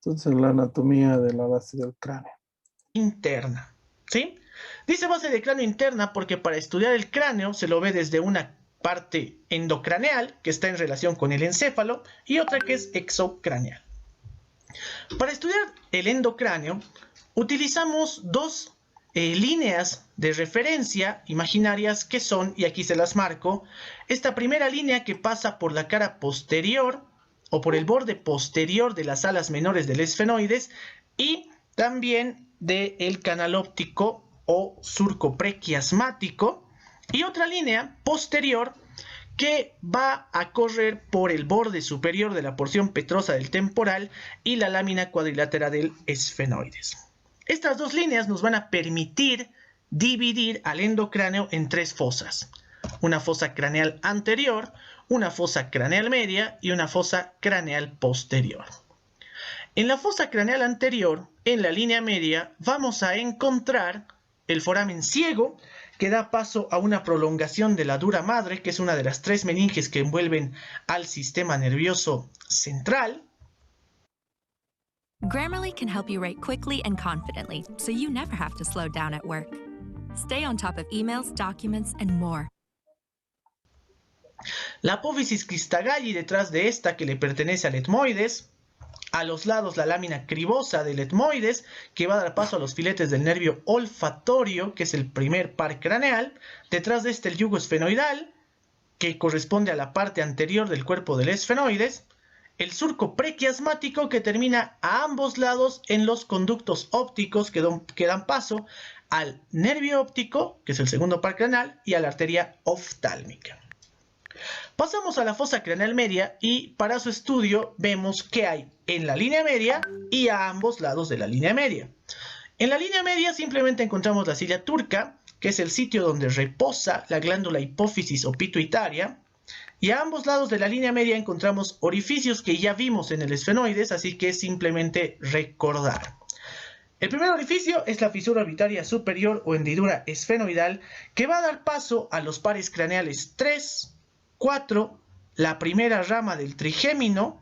Entonces, la anatomía de la base del cráneo. Interna, ¿sí? Dice base de cráneo interna porque para estudiar el cráneo se lo ve desde una parte endocraneal, que está en relación con el encéfalo, y otra que es exocraneal. Para estudiar el endocráneo, utilizamos dos líneas de referencia imaginarias que son, y aquí se las marco, esta primera línea que pasa por la cara posterior o por el borde posterior de las alas menores del esfenoides y también del canal óptico o surco prequiasmático, y otra línea posterior que va a correr por el borde superior de la porción petrosa del temporal y la lámina cuadrilátera del esfenoides. Estas dos líneas nos van a permitir dividir al endocráneo en tres fosas: una fosa craneal anterior, una fosa craneal media y una fosa craneal posterior. En la fosa craneal anterior, en la línea media, vamos a encontrar el foramen ciego, que da paso a una prolongación de la dura madre, que es una de las tres meninges que envuelven al sistema nervioso central. Grammarly can help you write quickly and confidently, so you never have to slow down at work. Stay on top of emails, documents, and more. La apófisis Cristagalli detrás de esta, que le pertenece al etmoides. A los lados la lámina cribosa del etmoides, que va a dar paso a los filetes del nervio olfatorio, que es el primer par craneal. Detrás de este el yugo esfenoidal, que corresponde a la parte anterior del cuerpo del esfenoides. El surco prequiasmático, que termina a ambos lados en los conductos ópticos que dan paso al nervio óptico, que es el segundo par craneal, y a la arteria oftálmica. Pasamos a la fosa craneal media y para su estudio vemos que hay en la línea media y a ambos lados de la línea media. En la línea media simplemente encontramos la silla turca, que es el sitio donde reposa la glándula hipófisis o pituitaria, y a ambos lados de la línea media encontramos orificios que ya vimos en el esfenoides, así que es simplemente recordar. El primer orificio es la fisura orbitaria superior o hendidura esfenoidal, que va a dar paso a los pares craneales 3, 4, la primera rama del trigémino,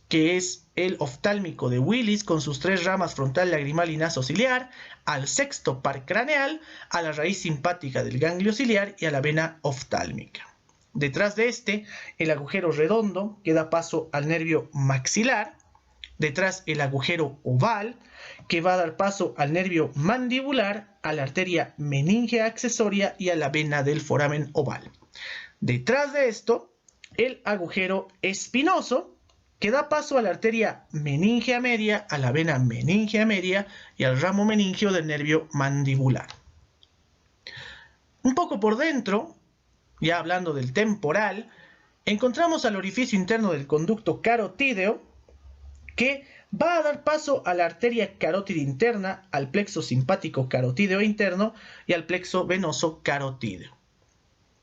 que es el oftálmico de Willis con sus tres ramas frontal, lagrimal y nasociliar, al sexto par craneal, a la raíz simpática del ganglio ciliar y a la vena oftálmica. Detrás de este, el agujero redondo que da paso al nervio maxilar. Detrás el agujero oval que va a dar paso al nervio mandibular, a la arteria meningea accesoria y a la vena del foramen oval. Detrás de esto, el agujero espinoso que da paso a la arteria meningea media, a la vena meningea media y al ramo meningeo del nervio mandibular. Un poco por dentro, ya hablando del temporal, encontramos al orificio interno del conducto carotídeo, que va a dar paso a la arteria carótida interna, al plexo simpático carotídeo interno y al plexo venoso carotídeo.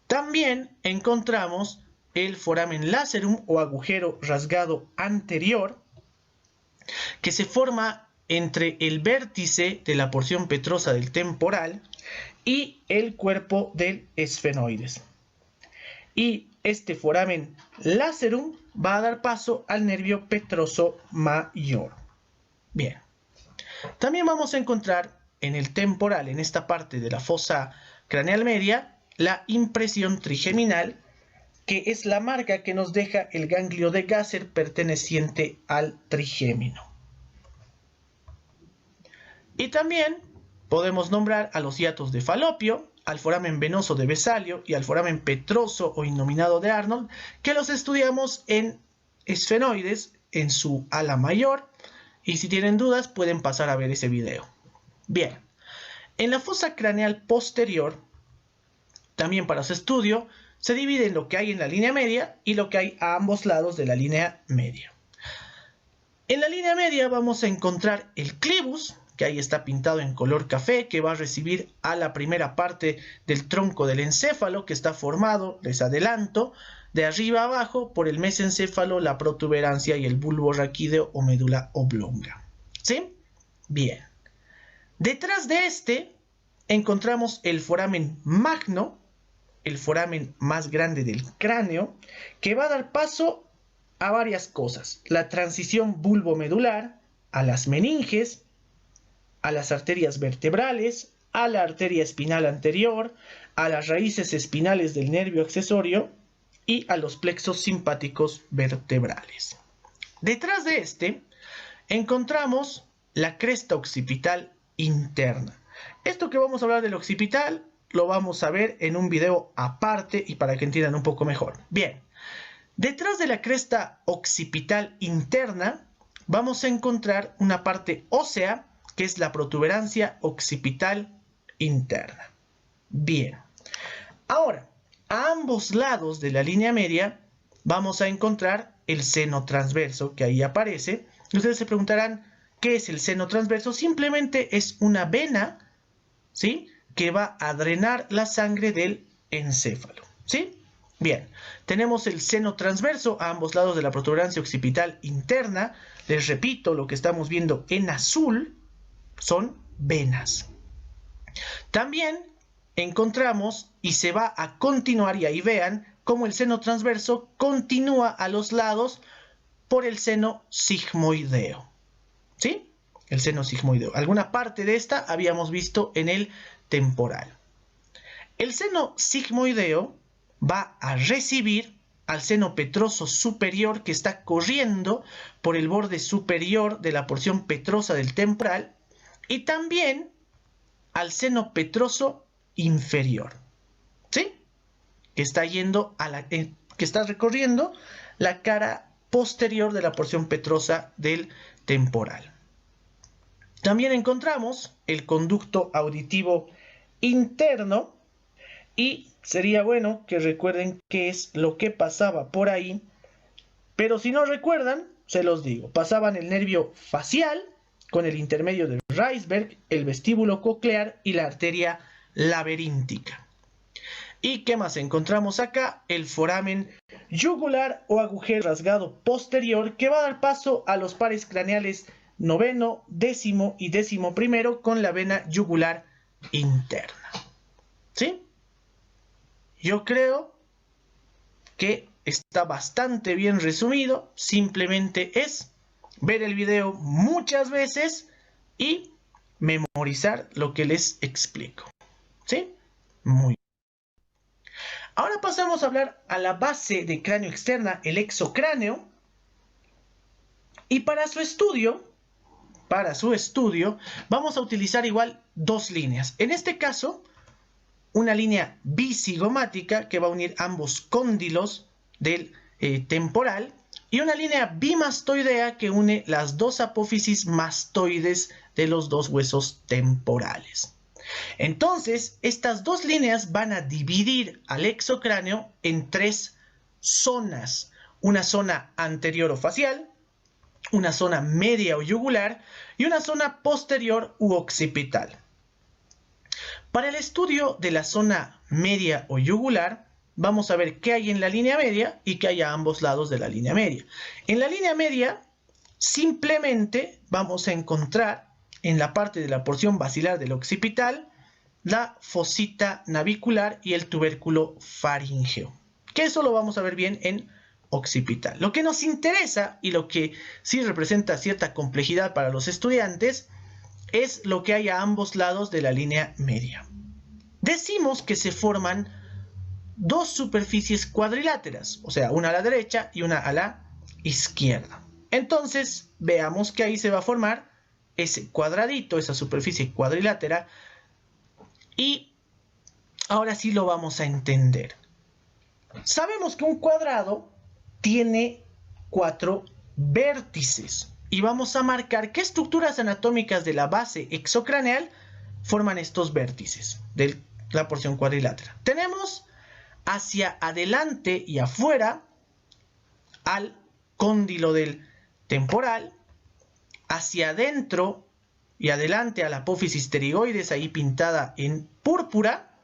También encontramos el foramen lacerum o agujero rasgado anterior, que se forma entre el vértice de la porción petrosa del temporal y el cuerpo del esfenoides. Y este foramen lacerum va a dar paso al nervio petroso mayor. Bien. También vamos a encontrar en el temporal, en esta parte de la fosa craneal media, la impresión trigeminal, que es la marca que nos deja el ganglio de Gasser perteneciente al trigémino. Y también podemos nombrar a los hiatos de Falopio, al foramen venoso de Vesalio y al foramen petroso o innominado de Arnold, que los estudiamos en esfenoides en su ala mayor, y si tienen dudas pueden pasar a ver ese video. Bien, en la fosa craneal posterior, también para su estudio, se divide en lo que hay en la línea media y lo que hay a ambos lados de la línea media. En la línea media vamos a encontrar el clivus, que ahí está pintado en color café, que va a recibir a la primera parte del tronco del encéfalo, que está formado, les adelanto, de arriba a abajo por el mesencéfalo, la protuberancia y el bulbo raquídeo o médula oblonga. ¿Sí? Bien. Detrás de este encontramos el foramen magno, el foramen más grande del cráneo, que va a dar paso a varias cosas: la transición bulbomedular, a las meninges, a las arterias vertebrales, a la arteria espinal anterior, a las raíces espinales del nervio accesorio y a los plexos simpáticos vertebrales. Detrás de este encontramos la cresta occipital interna. Esto que vamos a hablar del occipital lo vamos a ver en un video aparte y para que entiendan un poco mejor. Bien, detrás de la cresta occipital interna vamos a encontrar una parte ósea que es la protuberancia occipital interna. Bien, ahora a ambos lados de la línea media vamos a encontrar el seno transverso que ahí aparece. Ustedes se preguntarán, ¿qué es el seno transverso? Simplemente es una vena, ¿sí?, que va a drenar la sangre del encéfalo, ¿sí? Bien, tenemos el seno transverso a ambos lados de la protuberancia occipital interna. Les repito, lo que estamos viendo en azul son venas. También encontramos, y se va a continuar, y ahí vean cómo el seno transverso continúa a los lados por el seno sigmoideo, ¿sí? El seno sigmoideo. Alguna parte de esta habíamos visto en el temporal. El seno sigmoideo va a recibir al seno petroso superior que está corriendo por el borde superior de la porción petrosa del temporal y también al seno petroso inferior, ¿sí?, que está yendo a que está recorriendo la cara posterior de la porción petrosa del temporal. También encontramos el conducto auditivo interno y sería bueno que recuerden qué es lo que pasaba por ahí, pero si no recuerdan, se los digo. Pasaban el nervio facial con el intermedio del Reisberg, el vestíbulo coclear y la arteria laberíntica. ¿Y qué más encontramos acá? El foramen yugular o agujero rasgado posterior que va a dar paso a los pares craneales noveno, décimo y décimo primero con la vena yugular interna, ¿sí? Yo creo que está bastante bien resumido. Simplemente es ver el video muchas veces y memorizar lo que les explico, ¿sí? Muy bien. Ahora pasamos a hablar a la base de cráneo externa, el exocráneo. Y para su estudio, vamos a utilizar igual dos líneas. En este caso, una línea bicigomática que va a unir ambos cóndilos del temporal y una línea bimastoidea que une las dos apófisis mastoides de los dos huesos temporales. Entonces, estas dos líneas van a dividir al exocráneo en tres zonas. Una zona anterior o facial, una zona media o yugular y una zona posterior u occipital. Para el estudio de la zona media o yugular, vamos a ver qué hay en la línea media y qué hay a ambos lados de la línea media. En la línea media, simplemente vamos a encontrar en la parte de la porción basilar del occipital la fosita navicular y el tubérculo faríngeo, que eso lo vamos a ver bien en occipital. Lo que nos interesa y lo que sí representa cierta complejidad para los estudiantes es lo que hay a ambos lados de la línea media. Decimos que se forman dos superficies cuadriláteras, o sea, una a la derecha y una a la izquierda. Entonces, veamos que ahí se va a formar ese cuadradito, esa superficie cuadrilátera, y ahora sí lo vamos a entender. Sabemos que un cuadrado tiene 4 vértices y vamos a marcar qué estructuras anatómicas de la base exocraneal forman estos vértices de la porción cuadrilátera. Tenemos hacia adelante y afuera al cóndilo del temporal, hacia adentro y adelante a la apófisis pterigoides, ahí pintada en púrpura,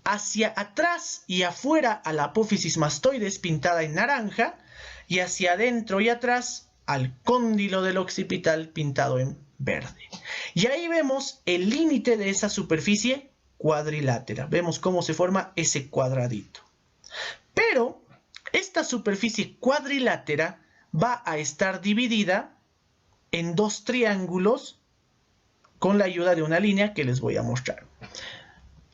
hacia atrás y afuera a la apófisis mastoides, pintada en naranja, y hacia adentro y atrás al cóndilo del occipital, pintado en verde. Y ahí vemos el límite de esa superficie cuadrilátera. Vemos cómo se forma ese cuadradito. Pero esta superficie cuadrilátera va a estar dividida en dos triángulos con la ayuda de una línea que les voy a mostrar.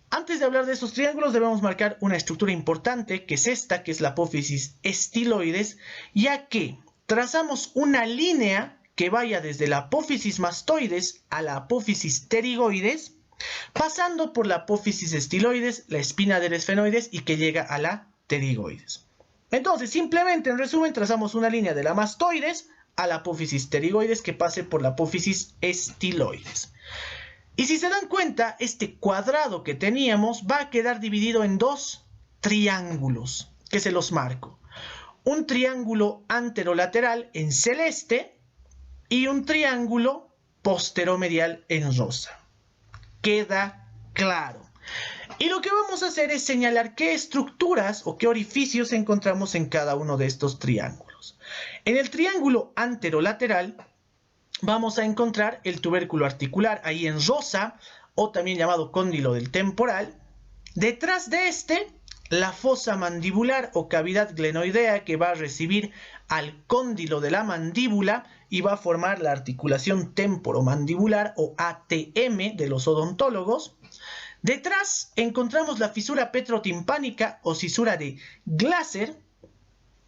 Antes de hablar de esos triángulos debemos marcar una estructura importante, que es esta, que es la apófisis estiloides, ya que trazamos una línea que vaya desde la apófisis mastoides a la apófisis pterigoides, pasando por la apófisis estiloides, la espina del esfenoides y que llega a la pterigoides. Entonces, simplemente, en resumen, trazamos una línea de la mastoides a la apófisis pterigoides que pase por la apófisis estiloides. Y si se dan cuenta, este cuadrado que teníamos va a quedar dividido en dos triángulos, que se los marco. Un triángulo anterolateral en celeste y un triángulo posteromedial en rosa. Queda claro. Y lo que vamos a hacer es señalar qué estructuras o qué orificios encontramos en cada uno de estos triángulos. En el triángulo anterolateral vamos a encontrar el tubérculo articular ahí en rosa, o también llamado cóndilo del temporal. Detrás de este, la fosa mandibular o cavidad glenoidea, que va a recibir al cóndilo de la mandíbula y va a formar la articulación temporomandibular o ATM de los odontólogos. Detrás encontramos la fisura petrotimpánica o cisura de Glaser,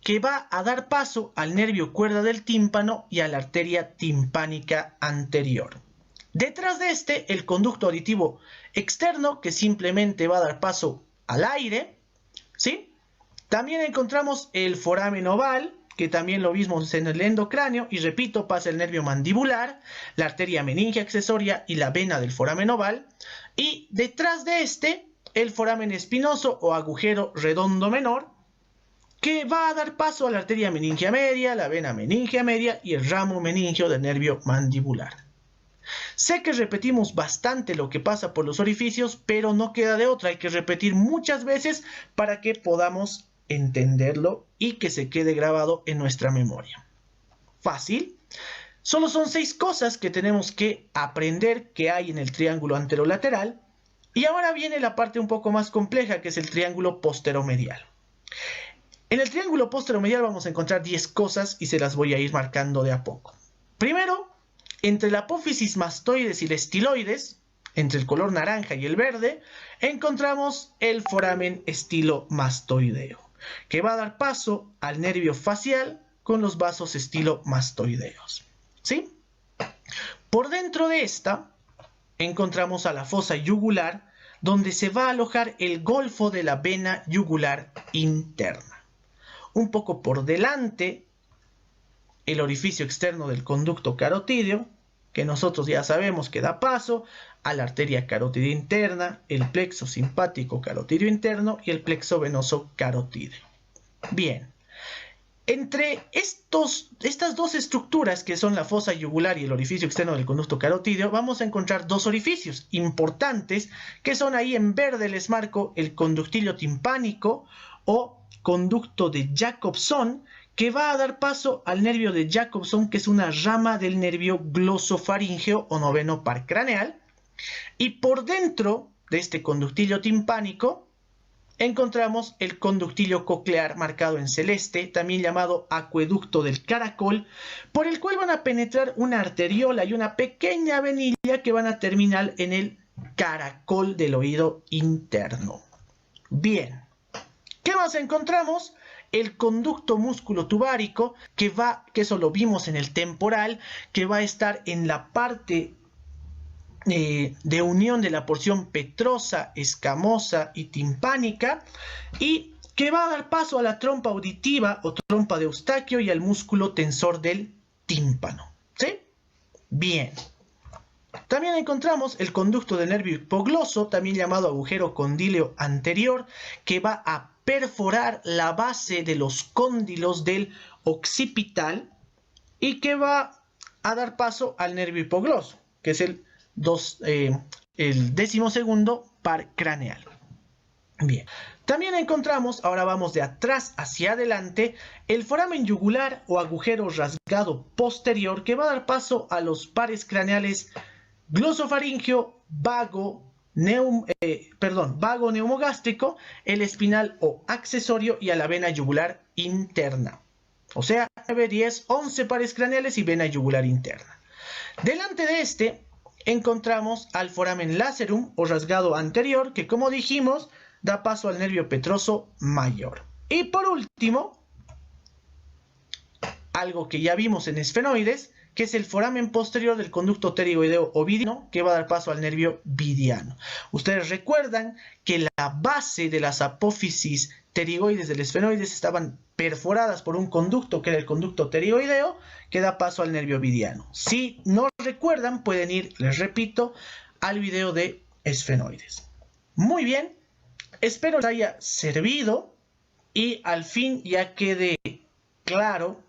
que va a dar paso al nervio cuerda del tímpano y a la arteria timpánica anterior. Detrás de este, el conducto auditivo externo, que simplemente va a dar paso al aire, ¿sí? También encontramos el foramen oval, que también lo vimos en el endocráneo, y repito, pasa el nervio mandibular, la arteria meningia accesoria y la vena del foramen oval. Y detrás de este, el foramen espinoso o agujero redondo menor, que va a dar paso a la arteria meningia media, la vena meningia media y el ramo meningio del nervio mandibular. Sé que repetimos bastante lo que pasa por los orificios, pero no queda de otra, hay que repetir muchas veces para que podamos entenderlo y que se quede grabado en nuestra memoria. Fácil. Solo son 6 cosas que tenemos que aprender que hay en el triángulo anterolateral. Y ahora viene la parte un poco más compleja, que es el triángulo posteromedial. En el triángulo posteromedial vamos a encontrar 10 cosas y se las voy a ir marcando de a poco. Primero, entre la apófisis mastoides y la estiloides, entre el color naranja y el verde, encontramos el foramen estilomastoideo, que va a dar paso al nervio facial con los vasos estilomastoideos. ¿Sí? Por dentro de esta encontramos a la fosa yugular, donde se va a alojar el golfo de la vena yugular interna. Un poco por delante, el orificio externo del conducto carotídeo, que nosotros ya sabemos que da paso a la arteria carótida interna, el plexo simpático carotídeo interno y el plexo venoso carotídeo. Bien, entre estas dos estructuras, que son la fosa yugular y el orificio externo del conducto carotídeo, vamos a encontrar dos orificios importantes, que son ahí en verde, les marco el conductilio timpánico o conducto de Jacobson, que va a dar paso al nervio de Jacobson, que es una rama del nervio glosofaríngeo o noveno par craneal. Y por dentro de este conductilio timpánico encontramos el conductilio coclear marcado en celeste, también llamado acueducto del caracol, por el cual van a penetrar una arteriola y una pequeña venilla que van a terminar en el caracol del oído interno. Bien, ¿qué más encontramos? El conducto músculo-tubárico, que eso lo vimos en el temporal, que va a estar en la parte de unión de la porción petrosa, escamosa y timpánica, y que va a dar paso a la trompa auditiva o trompa de Eustaquio y al músculo tensor del tímpano. ¿Sí? Bien. También encontramos el conducto del nervio hipogloso, también llamado agujero condíleo anterior, que va a perforar la base de los cóndilos del occipital y que va a dar paso al nervio hipogloso, que es el 12º par craneal. Bien, también encontramos, ahora vamos de atrás hacia adelante, el foramen yugular o agujero rasgado posterior, que va a dar paso a los pares craneales glosofaríngeo, vago neumogástrico, el espinal o accesorio y a la vena yugular interna. O sea, 9, 10, 11 pares craneales y vena yugular interna. Delante de este encontramos al foramen lacerum o rasgado anterior, que como dijimos da paso al nervio petroso mayor. Y por último, algo que ya vimos en esfenoides, que es el foramen posterior del conducto pterigoideo ovidiano, que va a dar paso al nervio vidiano. Ustedes recuerdan que la base de las apófisis pterigoides del esfenoides estaban perforadas por un conducto, que era el conducto pterigoideo, que da paso al nervio vidiano. Si no recuerdan, pueden ir, les repito, al video de esfenoides. Muy bien, espero les haya servido y al fin ya quede claro.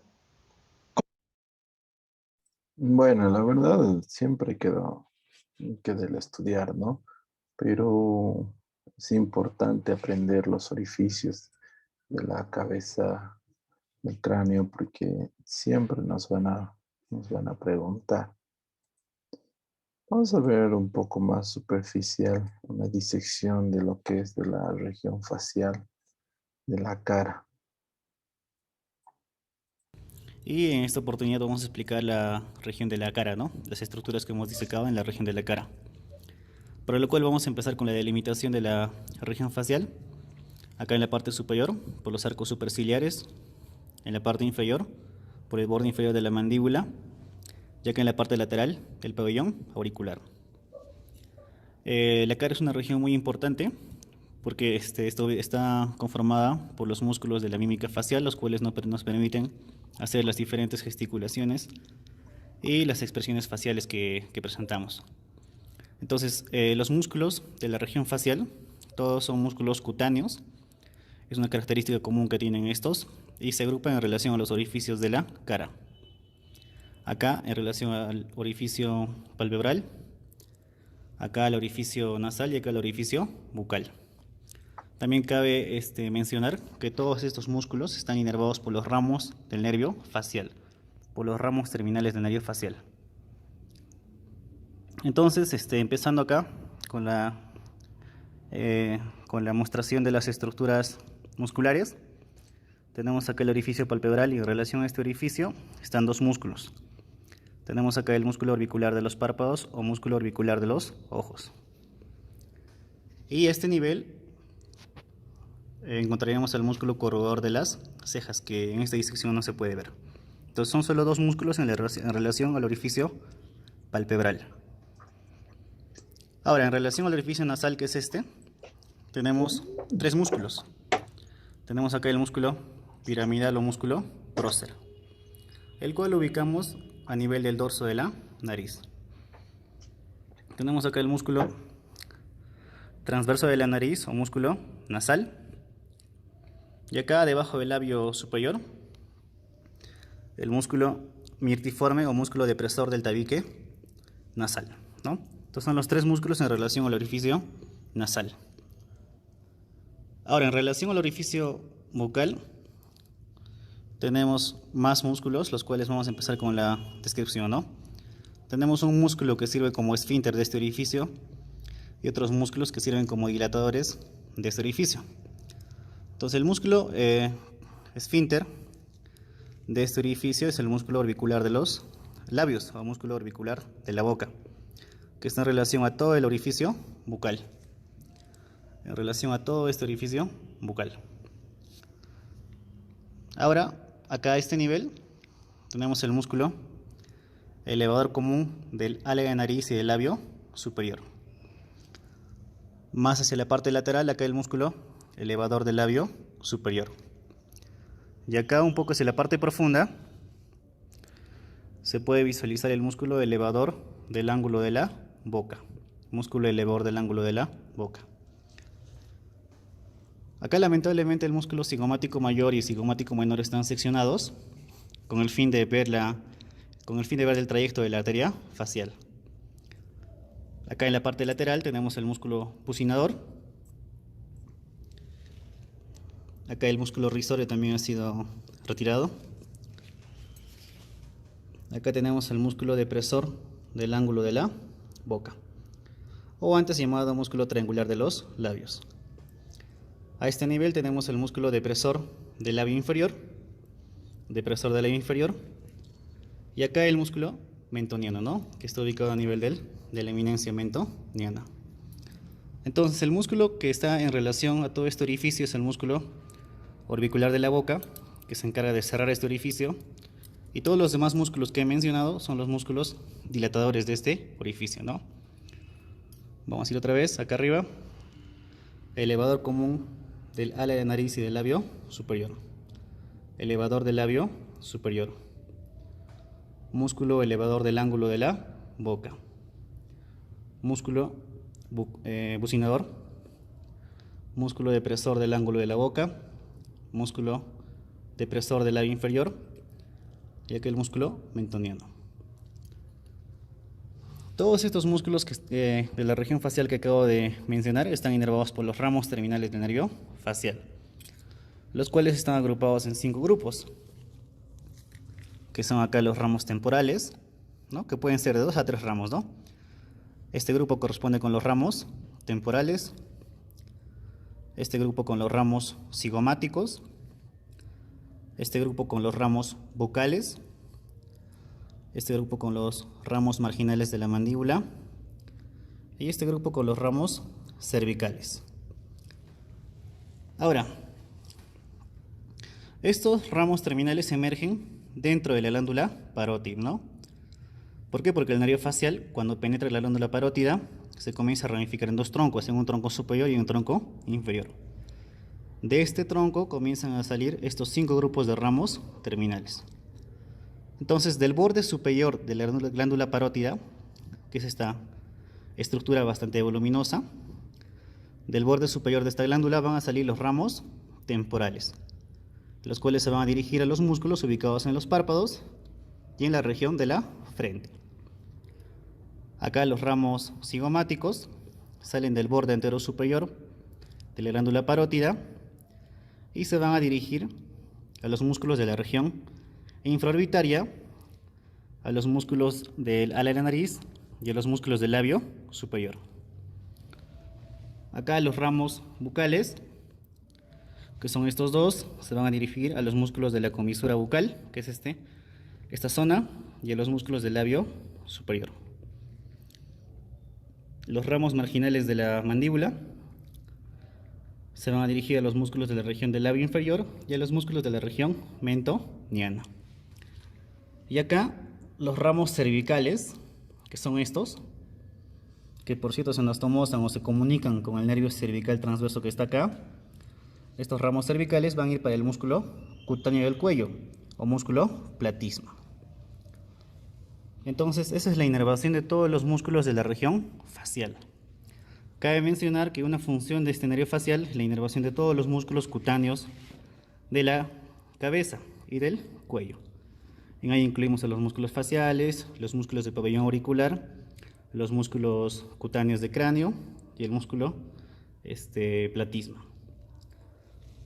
Bueno, la verdad siempre queda el estudiar, ¿no? Pero es importante aprender los orificios de la cabeza, del cráneo, porque siempre nos van a preguntar. Vamos a ver un poco más superficial, una disección de lo que es de la región facial de la cara. Y en esta oportunidad vamos a explicar la región de la cara, ¿no? Las estructuras que hemos disecado en la región de la cara. Para lo cual vamos a empezar con la delimitación de la región facial. Acá en la parte superior, por los arcos superciliares. En la parte inferior, por el borde inferior de la mandíbula. Ya que en la parte lateral, el pabellón auricular. La cara es una región muy importante porque esto está conformada por los músculos de la mímica facial, los cuales nos permiten hacer las diferentes gesticulaciones y las expresiones faciales que presentamos. Entonces, los músculos de la región facial, todos son músculos cutáneos, es una característica común que tienen estos, y se agrupan en relación a los orificios de la cara. Acá en relación al orificio palpebral, acá al orificio nasal y acá al orificio bucal. También cabe mencionar que todos estos músculos están inervados por los ramos del nervio facial, por los ramos terminales del nervio facial. Entonces, empezando acá con la mostración de las estructuras musculares, tenemos acá el orificio palpebral y en relación a este orificio están dos músculos. Tenemos acá el músculo orbicular de los párpados o músculo orbicular de los ojos. Y a este nivel encontraríamos el músculo corrugador de las cejas, que en esta disección no se puede ver. Entonces son solo dos músculos en relación al orificio palpebral. Ahora, en relación al orificio nasal, que es tenemos tres músculos. Tenemos acá el músculo piramidal o músculo prócer, el cual lo ubicamos a nivel del dorso de la nariz. Tenemos acá el músculo transverso de la nariz o músculo nasal. Y acá debajo del labio superior, el músculo mirtiforme o músculo depresor del tabique nasal, ¿no? Estos son los tres músculos en relación al orificio nasal. Ahora, en relación al orificio bucal, tenemos más músculos, los cuales vamos a empezar con la descripción, ¿no? Tenemos un músculo que sirve como esfínter de este orificio y otros músculos que sirven como dilatadores de este orificio. Entonces el músculo esfínter de este orificio es el músculo orbicular de los labios o músculo orbicular de la boca, que está en relación a todo el orificio bucal. En relación a todo este orificio bucal. Ahora, acá a este nivel tenemos el músculo elevador común del ala de nariz y del labio superior. Más hacia la parte lateral, acá el músculo elevador del labio superior. Y acá un poco hacia la parte profunda se puede visualizar el músculo elevador del ángulo de la boca. Músculo elevador del ángulo de la boca. Acá lamentablemente el músculo cigomático mayor y cigomático menor están seccionados con el fin de ver el trayecto de la arteria facial. Acá en la parte lateral tenemos el músculo bucinador. Acá el músculo risorio también ha sido retirado. Acá tenemos el músculo depresor del ángulo de la boca, o antes llamado músculo triangular de los labios. A este nivel tenemos el músculo depresor del labio inferior. depresor del labio inferior. Y acá el músculo mentoniano, ¿no? Que está ubicado a nivel de la eminencia mentoniana. Entonces, el músculo que está en relación a todo este orificio es el músculo orbicular de la boca, que se encarga de cerrar este orificio. Y todos los demás músculos que he mencionado son los músculos dilatadores de este orificio, ¿no? Vamos a ir otra vez acá arriba. Elevador común del ala de nariz y del labio superior. Elevador del labio superior. Músculo elevador del ángulo de la boca. Músculo bucinador. Músculo depresor del ángulo de la boca. Músculo depresor del labio inferior. Y aquí el músculo mentoniano. Todos estos músculos de la región facial que acabo de mencionar están inervados por los ramos terminales del nervio facial, los cuales están agrupados en 5 grupos, que son acá los ramos temporales, ¿no? Que pueden ser de 2 a 3 ramos, ¿no? Este grupo corresponde con los ramos temporales, este grupo con los ramos cigomáticos, este grupo con los ramos bucales, este grupo con los ramos marginales de la mandíbula y este grupo con los ramos cervicales. Ahora, estos ramos terminales emergen dentro de la glándula parótida, ¿no? ¿Por qué? Porque el nervio facial, cuando penetra la glándula parótida, se comienza a ramificar en 2 troncos, en un tronco superior y un tronco inferior. De este tronco comienzan a salir estos 5 grupos de ramos terminales. Entonces, del borde superior de la glándula parótida, que es esta estructura bastante voluminosa, del borde superior de esta glándula van a salir los ramos temporales, los cuales se van a dirigir a los músculos ubicados en los párpados y en la región de la frente. Acá los ramos cigomáticos salen del borde entero superior de la glándula parótida y se van a dirigir a los músculos de la región infraorbitaria, a los músculos del ala de la nariz y a los músculos del labio superior. Acá los ramos bucales, que son estos dos, se van a dirigir a los músculos de la comisura bucal, que es esta zona, y a los músculos del labio superior. Los ramos marginales de la mandíbula se van a dirigir a los músculos de la región del labio inferior y a los músculos de la región mentoniana. Y acá los ramos cervicales, que son estos, que por cierto se anastomosan o se comunican con el nervio cervical transverso que está acá. Estos ramos cervicales van a ir para el músculo cutáneo del cuello o músculo platisma. Entonces, esa es la inervación de todos los músculos de la región facial. Cabe mencionar que una función de este nervio facial es la inervación de todos los músculos cutáneos de la cabeza y del cuello. En ahí incluimos a los músculos faciales, los músculos del pabellón auricular, los músculos cutáneos de cráneo y el músculo platisma.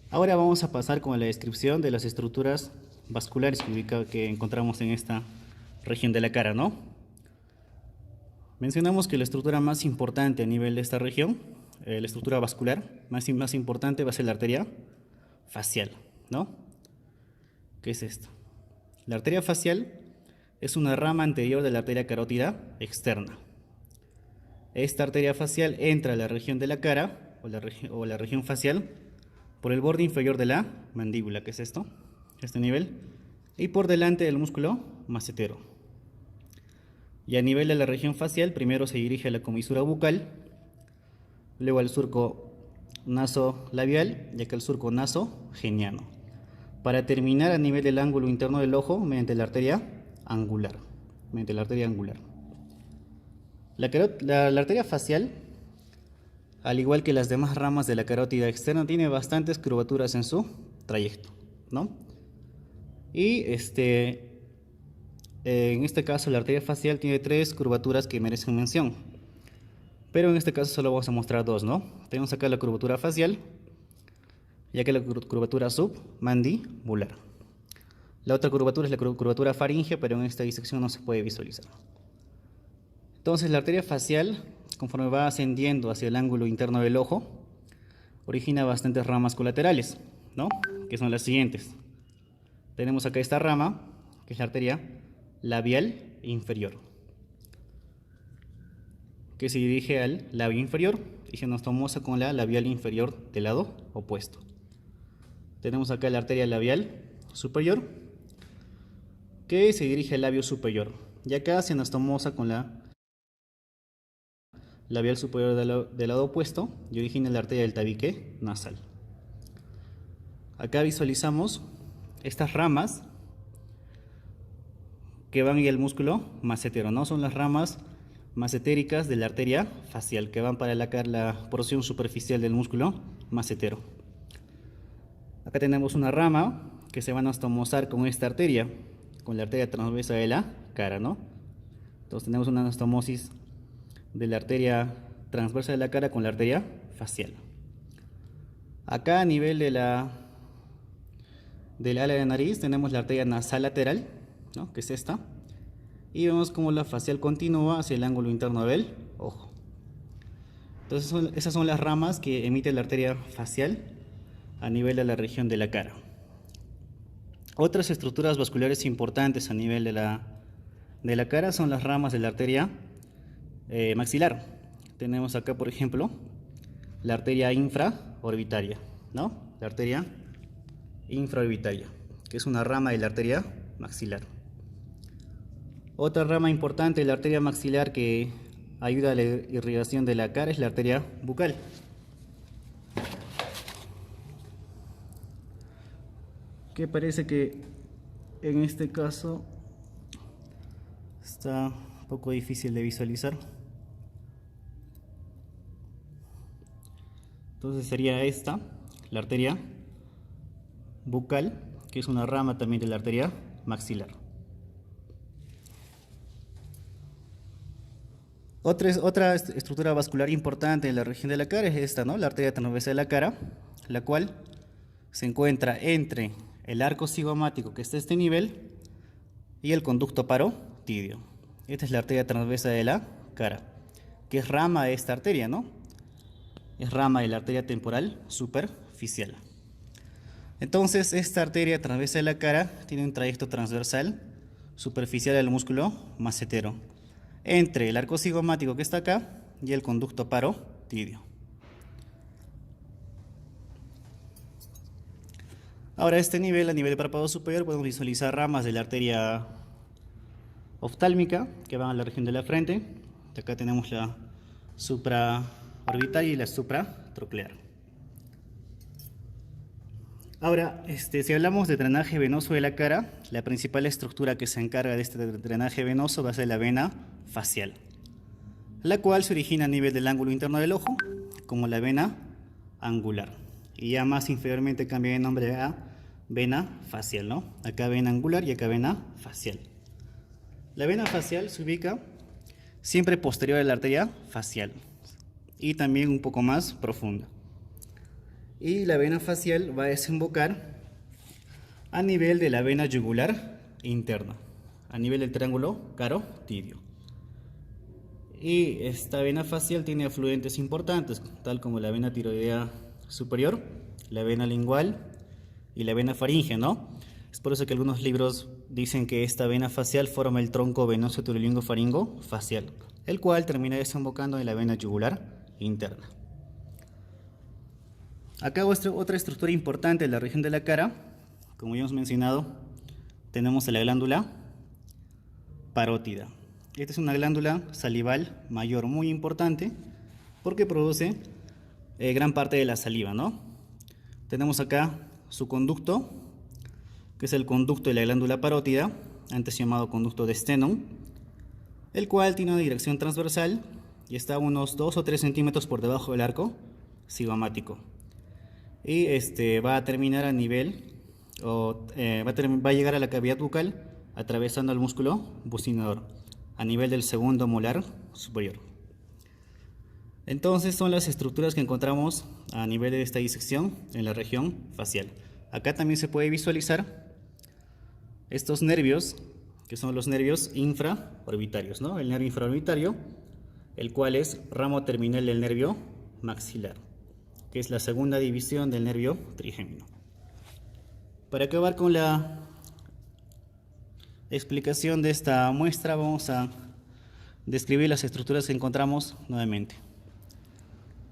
Ahora vamos a pasar con la descripción de las estructuras vasculares que encontramos en esta región de la cara, ¿no? Mencionamos que la estructura más importante a nivel de esta región, la estructura vascular más importante va a ser la arteria facial, ¿no? ¿Qué es esto? La arteria facial es una rama anterior de la arteria carótida externa. Esta arteria facial entra a la región de la cara o la región facial por el borde inferior de la mandíbula, que es este nivel, y por delante del músculo macetero. Y a nivel de la región facial, primero se dirige a la comisura bucal, luego al surco nasolabial y acá al surco nasogeniano, para terminar a nivel del ángulo interno del ojo mediante la arteria angular. La arteria facial, al igual que las demás ramas de la carótida externa, tiene bastantes curvaturas en su trayecto, ¿no? Y en este caso la arteria facial tiene 3 curvaturas que merecen mención, pero en este caso solo vamos a mostrar 2, ¿no? Tenemos acá la curvatura facial y acá la curvatura submandibular. La otra curvatura es la curvatura faríngea, pero en esta disección no se puede visualizar. Entonces la arteria facial, conforme va ascendiendo hacia el ángulo interno del ojo, origina bastantes ramas colaterales, ¿no? Que son las siguientes. tenemos acá esta rama, que es la arteria labial inferior, que se dirige al labio inferior y se anastomosa con la labial inferior del lado opuesto. Tenemos acá la arteria labial superior, que se dirige al labio superior, y acá se anastomosa con la labial superior del lado opuesto y origina la arteria del tabique nasal. Acá visualizamos estas ramas que van en el músculo macetero, ¿no? Son las ramas macetéricas de la arteria facial que van para la porción superficial del músculo macetero. Acá tenemos una rama que se va a anastomosar con esta arteria, con la arteria transversa de la cara, ¿no? Entonces tenemos una anastomosis de la arteria transversa de la cara con la arteria facial. Acá a nivel del ala de nariz tenemos la arteria nasal lateral, ¿no? Que es esta, y vemos como la facial continúa hacia el ángulo interno del ojo. Entonces esas son las ramas que emite la arteria facial a nivel de la región de la cara. Otras estructuras vasculares importantes a nivel de la cara son las ramas de la arteria maxilar. Tenemos acá, por ejemplo, la arteria infraorbitaria, ¿no? La arteria infraorbitaria, que es una rama de la arteria maxilar. Otra rama importante de la arteria maxilar que ayuda a la irrigación de la cara es la arteria bucal. Que parece que en este caso está un poco difícil de visualizar. Entonces sería esta, la arteria bucal, que es una rama también de la arteria maxilar. Otra estructura vascular importante en la región de la cara es esta, ¿no? La arteria transversa de la cara, la cual se encuentra entre el arco cigomático, que está a este nivel, y el conducto parotidio. Esta es la arteria transversa de la cara, que es rama de esta arteria, ¿no? Es rama de la arteria temporal superficial. Entonces, esta arteria transversa de la cara tiene un trayecto transversal superficial del músculo macetero, entre el arco cigomático que está acá y el conducto parotidio. Ahora a este nivel, a nivel de párpado superior, podemos visualizar ramas de la arteria oftálmica que van a la región de la frente. Acá tenemos la supraorbitaria y la supratroclear. Ahora, si hablamos de drenaje venoso de la cara, la principal estructura que se encarga de este drenaje venoso va a ser la vena facial, la cual se origina a nivel del ángulo interno del ojo, como la vena angular. Y ya más inferiormente cambia de nombre a vena facial, ¿no? Acá vena angular y acá vena facial. La vena facial se ubica siempre posterior a la arteria facial y también un poco más profunda. Y la vena facial va a desembocar a nivel de la vena yugular interna, a nivel del triángulo carotidio. Y esta vena facial tiene afluentes importantes, tal como la vena tiroidea superior, la vena lingual y la vena faríngea, ¿no? Es por eso que algunos libros dicen que esta vena facial forma el tronco venoso tirolingo-faringo facial, el cual termina desembocando en la vena yugular interna. Acá otra estructura importante de la región de la cara, como ya hemos mencionado, tenemos la glándula parótida. Esta es una glándula salival mayor muy importante porque produce gran parte de la saliva, ¿no? Tenemos acá su conducto, que es el conducto de la glándula parótida, antes llamado conducto de Stenone, el cual tiene una dirección transversal y está a unos 2 o 3 centímetros por debajo del arco cigomático. Y va a terminar a nivel, va a llegar a la cavidad bucal atravesando el músculo bucinador, a nivel del segundo molar superior. Entonces son las estructuras que encontramos a nivel de esta disección en la región facial. Acá también se puede visualizar estos nervios, que son los nervios infraorbitarios, ¿no? El nervio infraorbitario, el cual es ramo terminal del nervio maxilar, que es la segunda división del nervio trigémino. Para acabar con la explicación de esta muestra vamos a describir las estructuras que encontramos nuevamente.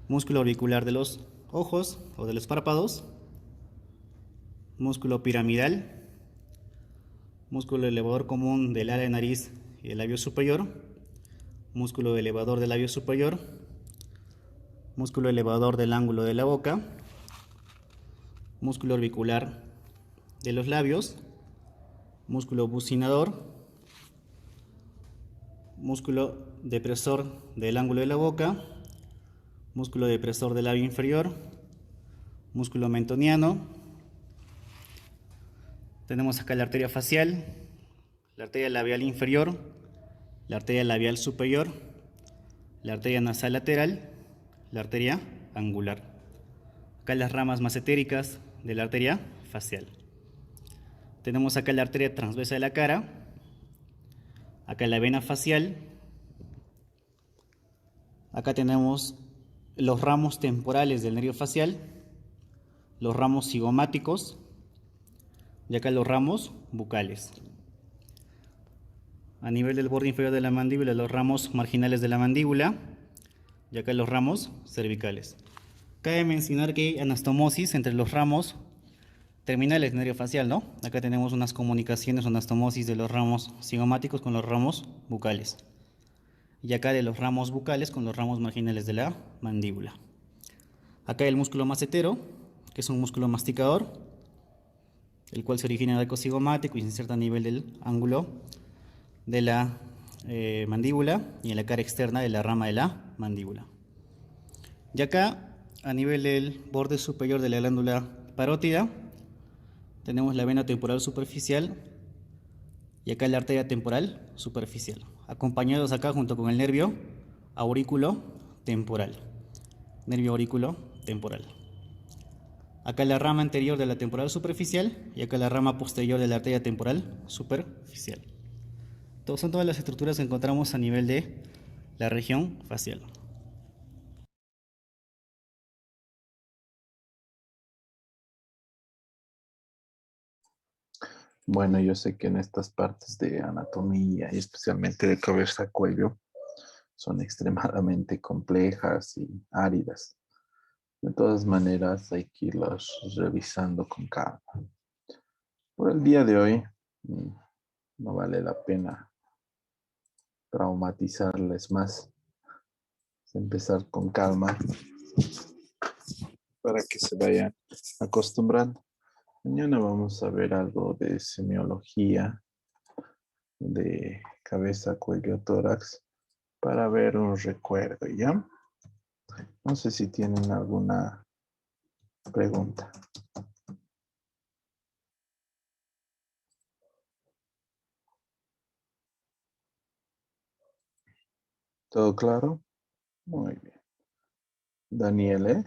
Músculo auricular de los ojos o de los párpados, músculo piramidal, músculo elevador común del ala de nariz y el labio superior, músculo elevador del labio superior, músculo elevador del ángulo de la boca, músculo orbicular de los labios, músculo bucinador, músculo depresor del ángulo de la boca, músculo depresor del labio inferior, músculo mentoniano. Tenemos acá la arteria facial, la arteria labial inferior, la arteria labial superior, la arteria nasal lateral, la arteria angular. Acá las ramas macetéricas de la arteria facial. Tenemos acá la arteria transversa de la cara, acá la vena facial, acá tenemos los ramos temporales del nervio facial, los ramos cigomáticos y acá los ramos bucales. A nivel del borde inferior de la mandíbula, los ramos marginales de la mandíbula y acá los ramos cervicales. Cabe mencionar que hay anastomosis entre los ramos terminales del nervio facial, ¿no? Acá tenemos unas comunicaciones, anastomosis de los ramos cigomáticos con los ramos bucales. Y acá de los ramos bucales con los ramos marginales de la mandíbula. Acá el músculo macetero, que es un músculo masticador, el cual se origina en el arco cigomático y se inserta a nivel del ángulo de la mandíbula y en la cara externa de la rama de la mandíbula. Y acá, a nivel del borde superior de la glándula parótida, tenemos la vena temporal superficial y acá la arteria temporal superficial, acompañados acá junto con el nervio aurículo temporal. Nervio aurículo temporal. Acá la rama anterior de la temporal superficial y acá la rama posterior de la arteria temporal superficial. Son todas las estructuras que encontramos a nivel de la región facial. Bueno, yo sé que en estas partes de anatomía y especialmente de cabeza a cuello son extremadamente complejas y áridas. De todas maneras, hay que irlas revisando con calma. Por el día de hoy, no vale la pena traumatizarles más. Empezar con calma para que se vayan acostumbrando. Mañana vamos a ver algo de semiología, de cabeza, cuello, tórax, para ver un recuerdo, ¿ya? No sé si tienen alguna pregunta. ¿Todo claro? Muy bien. Daniele.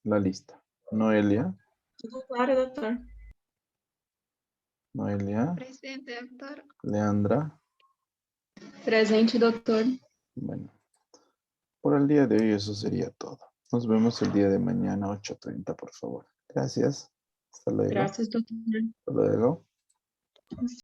La lista. Noelia. Todo claro, doctor. Noelia. Presente, doctor. Leandra. Presente, doctor. Bueno, por el día de hoy eso sería todo. Nos vemos el día de mañana, 8:30, por favor. Gracias. Hasta luego. Gracias, doctor. Hasta luego.